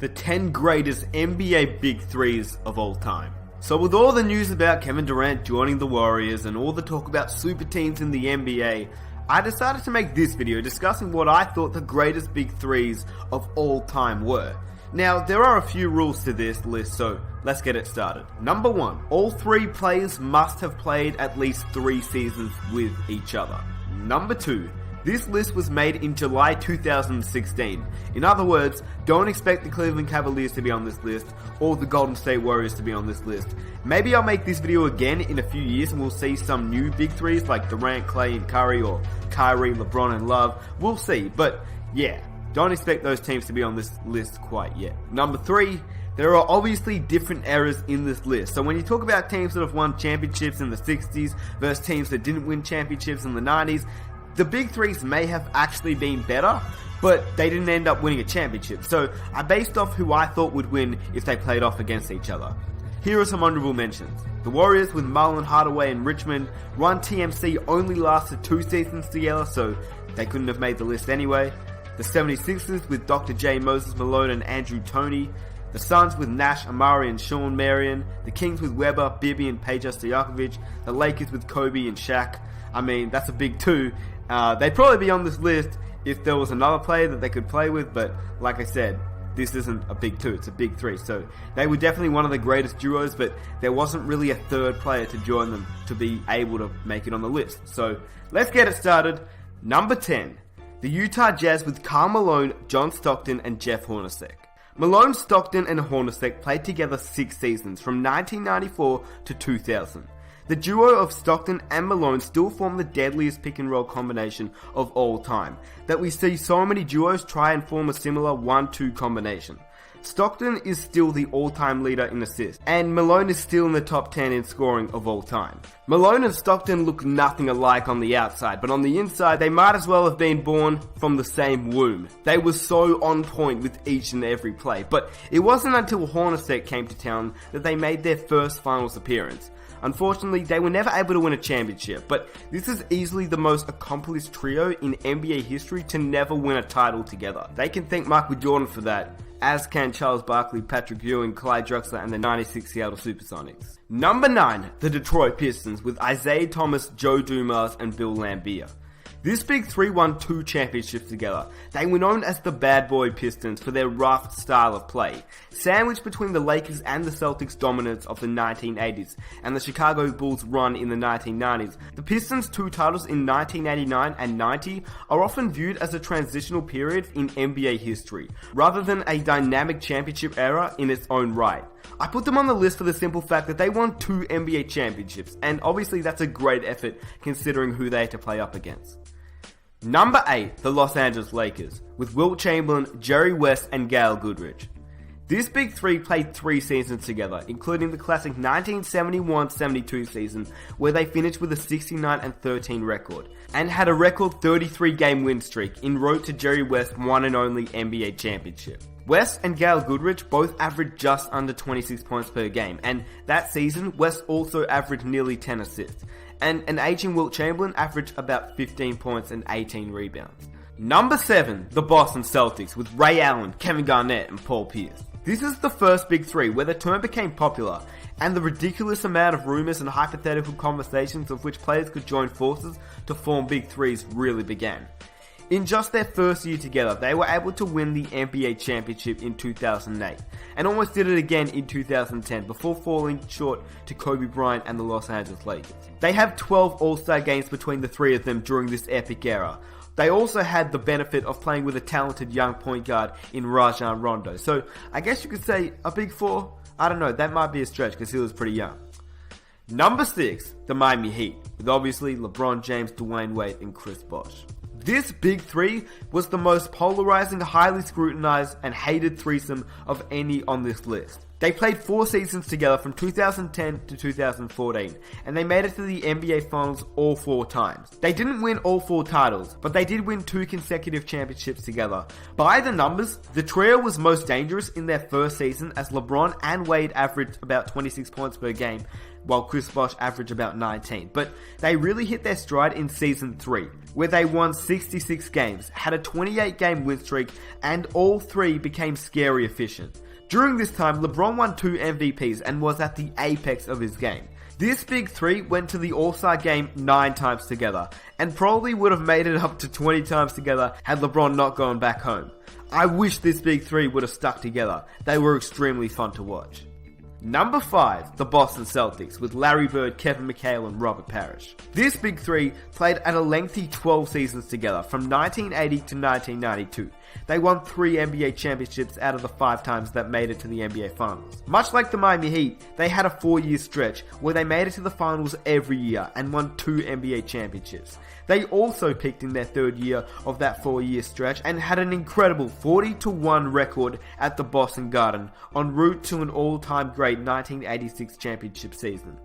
the 10 greatest NBA Big Threes of all time. So with all the news about Kevin Durant joining the Warriors and all the talk about super teams in the NBA, I decided to make this video discussing what I thought the greatest Big Threes of all time were. Now, there are a few rules to this list, so let's get it started. Number 1, all 3 players must have played at least 3 seasons with each other. Number 2, this list was made in July 2016. In other words, don't expect the Cleveland Cavaliers to be on this list or the Golden State Warriors to be on this list. Maybe I'll make this video again in a few years and we'll see some new Big Threes like Durant, Clay, and Curry, or Kyrie, LeBron, and Love. We'll see, but yeah, don't expect those teams to be on this list quite yet. Number 3, there are obviously different eras in this list. So when you talk about teams that have won championships in the 60s versus teams that didn't win championships in the 90s, the Big Threes may have actually been better, but they didn't end up winning a championship. So I based off who I thought would win if they played off against each other. Here are some honorable mentions. The Warriors with Marlon Hardaway and Richmond. Run TMC only lasted 2 seasons together, so they couldn't have made the list anyway. The 76ers with Dr. J, Moses Malone, and Andrew Toney. The Suns with Nash, Amari, and Sean Marion. The Kings with Webber, Bibby, and Peja Stojakovic. The Lakers with Kobe and Shaq. I mean, that's a big 2. They'd probably be on this list if there was another player that they could play with, but like I said, this isn't a big 2, it's a big 3. So they were definitely one of the greatest duos, but there wasn't really a third player to join them to be able to make it on the list. So let's get it started. Number 10, the Utah Jazz with Karl Malone, John Stockton, and Jeff Hornacek. Malone, Stockton, and Hornacek played together 6 seasons from 1994 to 2000. The duo of Stockton and Malone still form the deadliest pick and roll combination of all time, that we see so many duos try and form a similar 1-2 combination. Stockton is still the all-time leader in assists, and Malone is still in the top 10 in scoring of all time. Malone and Stockton look nothing alike on the outside, but on the inside they might as well have been born from the same womb. They were so on point with each and every play, but it wasn't until Hornacek came to town that they made their first finals appearance. Unfortunately, they were never able to win a championship, but this is easily the most accomplished trio in NBA history to never win a title together. They can thank Michael Jordan for that, as can Charles Barkley, Patrick Ewing, Clyde Drexler, and the 96 Seattle Supersonics. Number 9, the Detroit Pistons with Isaiah Thomas, Joe Dumars, and Bill Laimbeer. This Big 3 won 2 championships together. They were known as the Bad Boy Pistons for their rough style of play, sandwiched between the Lakers and the Celtics' dominance of the 1980s and the Chicago Bulls' run in the 1990s. The Pistons' 2 titles in 1989 and 90 are often viewed as a transitional period in NBA history, rather than a dynamic championship era in its own right. I put them on the list for the simple fact that they won 2 NBA championships, and obviously that's a great effort considering who they had to play up against. Number 8, the Los Angeles Lakers, with Wilt Chamberlain, Jerry West, and Gail Goodrich. This Big 3 played 3 seasons together, including the classic 1971-72 season, where they finished with a 69-13 record, and had a record 33-game win streak en route to Jerry West's one and only NBA championship. West and Gail Goodrich both averaged just under 26 points per game, and that season, West also averaged nearly 10 assists, and an aging Wilt Chamberlain averaged about 15 points and 18 rebounds. Number 7, the Boston Celtics with Ray Allen, Kevin Garnett, and Paul Pierce. This is the first Big 3 where the term became popular, and the ridiculous amount of rumors and hypothetical conversations of which players could join forces to form Big 3s really began. In just their first year together, they were able to win the NBA championship in 2008, and almost did it again in 2010 before falling short to Kobe Bryant and the Los Angeles Lakers. They have 12 All-Star games between the 3 of them during this epic era. They also had the benefit of playing with a talented young point guard in Rajon Rondo, so I guess you could say a Big 4? I don't know, that might be a stretch because he was pretty young. Number 6, the Miami Heat, with obviously LeBron James, Dwayne Wade, and Chris Bosh. This Big 3 was the most polarizing, highly scrutinized, and hated threesome of any on this list. They played 4 seasons together from 2010 to 2014, and they made it to the NBA Finals all 4 times. They didn't win all 4 titles, but they did win 2 consecutive championships together. By the numbers, the trio was most dangerous in their first season as LeBron and Wade averaged about 26 points per game. while Chris Bosh averaged about 19. But they really hit their stride in Season 3, where they won 66 games, had a 28-game win streak, and all three became scary efficient. During this time, LeBron won 2 MVPs and was at the apex of his game. This big three went to the All-Star game 9 times together, and probably would have made it up to 20 times together had LeBron not gone back home. I wish this big three would have stuck together. They were extremely fun to watch. Number 5, the Boston Celtics, with Larry Bird, Kevin McHale, and Robert Parrish. This big three played at a lengthy 12 seasons together, from 1980 to 1992. They won 3 NBA championships out of the 5 times that made it to the NBA Finals. Much like the Miami Heat, they had a 4-year stretch where they made it to the Finals every year and won 2 NBA championships. They also peaked in their 3rd year of that 4-year stretch and had an incredible 40-1 record at the Boston Garden, en route to an all-time great 1986 championship season.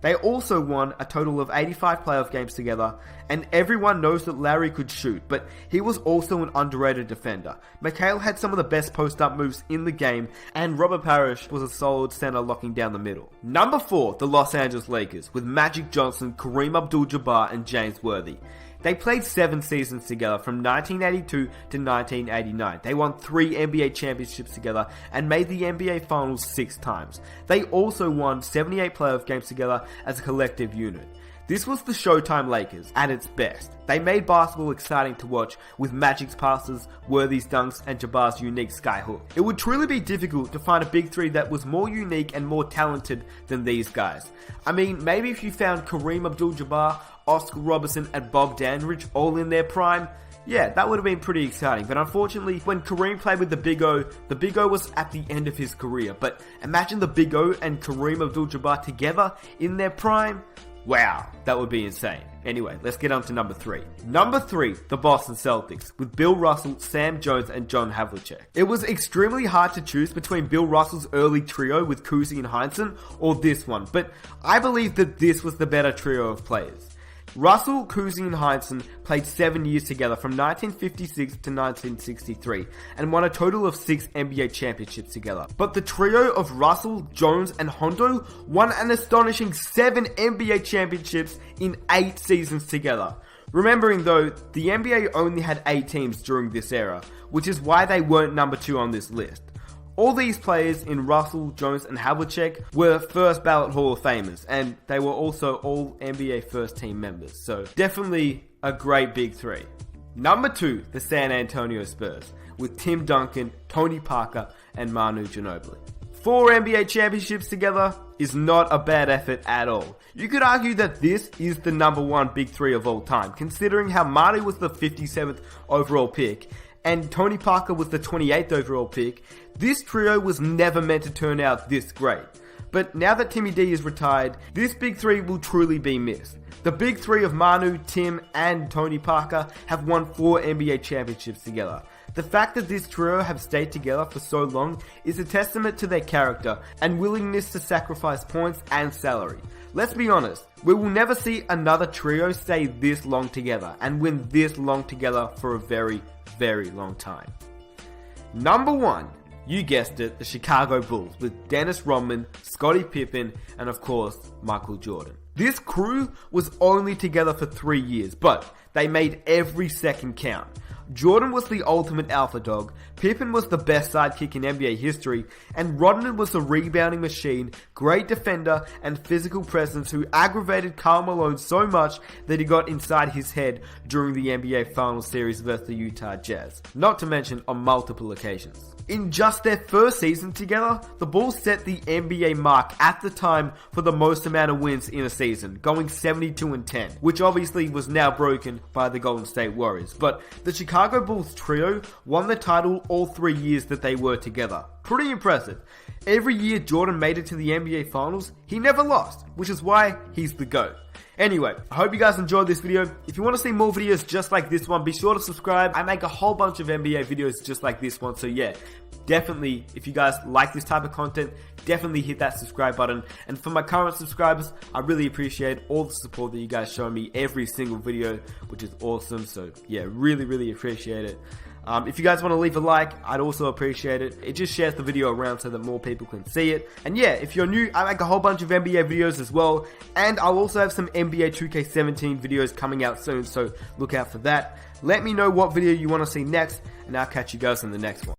They also won a total of 85 playoff games together, and everyone knows that Larry could shoot, but he was also an underrated defender. McHale had some of the best post-up moves in the game, and Robert Parrish was a solid center locking down the middle. Number 4, the Los Angeles Lakers, with Magic Johnson, Kareem Abdul-Jabbar, and James Worthy. They played 7 seasons together from 1982 to 1989. They won 3 NBA championships together and made the NBA Finals 6 times. They also won 78 playoff games together as a collective unit. This was the Showtime Lakers at its best. They made basketball exciting to watch with Magic's passes, Worthy's dunks, and Jabbar's unique skyhook. It would truly be difficult to find a big three that was more unique and more talented than these guys. I mean, maybe if you found Kareem Abdul-Jabbar, Oscar Robertson, and Bob Dandridge all in their prime, yeah, that would have been pretty exciting. But unfortunately, when Kareem played with the Big O was at the end of his career. But imagine the Big O and Kareem Abdul-Jabbar together in their prime. Wow, that would be insane. Anyway, let's get on to number 3. Number 3, the Boston Celtics, with Bill Russell, Sam Jones, and John Havlicek. It was extremely hard to choose between Bill Russell's early trio with Cousy and Heinsohn or this one, but I believe that this was the better trio of players. Russell, Cousy, and Heinsohn played 7 years together from 1956 to 1963 and won a total of 6 NBA championships together. But the trio of Russell, Jones, and Hondo won an astonishing 7 NBA championships in 8 seasons together. Remembering though, the NBA only had 8 teams during this era, which is why they weren't number 2 on this list. All these players in Russell, Jones, and Havlicek were first ballot Hall of Famers, and they were also all NBA first team members, so definitely a great big three. Number 2, the San Antonio Spurs, with Tim Duncan, Tony Parker, and Manu Ginobili. 4 NBA championships together is not a bad effort at all. You could argue that this is the number 1 big three of all time, considering how Manu was the 57th overall pick, and Tony Parker was the 28th overall pick. This trio was never meant to turn out this great. But now that Timmy D is retired, this big three will truly be missed. The big three of Manu, Tim, and Tony Parker have won 4 NBA championships together. The fact that this trio have stayed together for so long is a testament to their character and willingness to sacrifice points and salary. Let's be honest, we will never see another trio stay this long together and win this long together for a very, very long time. Number 1, you guessed it, the Chicago Bulls, with Dennis Rodman, Scottie Pippen, and of course, Michael Jordan. This crew was only together for 3 years, but they made every second count. Jordan was the ultimate alpha dog, Pippen was the best sidekick in NBA history, and Rodman was a rebounding machine, great defender, and physical presence who aggravated Karl Malone so much that he got inside his head during the NBA Finals series versus the Utah Jazz, not to mention on multiple occasions. In just their first season together, the Bulls set the NBA mark at the time for the most amount of wins in a season, going 72-10, which obviously was now broken by the Golden State Warriors. But the Chicago Bulls trio won the title all 3 years that they were together. Pretty impressive. Every year Jordan made it to the NBA Finals, he never lost, which is why he's the GOAT. Anyway, I hope you guys enjoyed this video. If you want to see more videos just like this one, be sure to subscribe. I make a whole bunch of NBA videos just like this one, so yeah, definitely, if you guys like this type of content, definitely hit that subscribe button. And for my current subscribers, I really appreciate all the support that you guys show me every single video, which is awesome. So yeah, really, really appreciate it. If you guys want to leave a like, I'd also appreciate it. It just shares the video around so that more people can see it. And yeah, if you're new, I make a whole bunch of NBA videos as well. And I'll also have some NBA 2K17 videos coming out soon, so look out for that. Let me know what video you want to see next, and I'll catch you guys in the next one.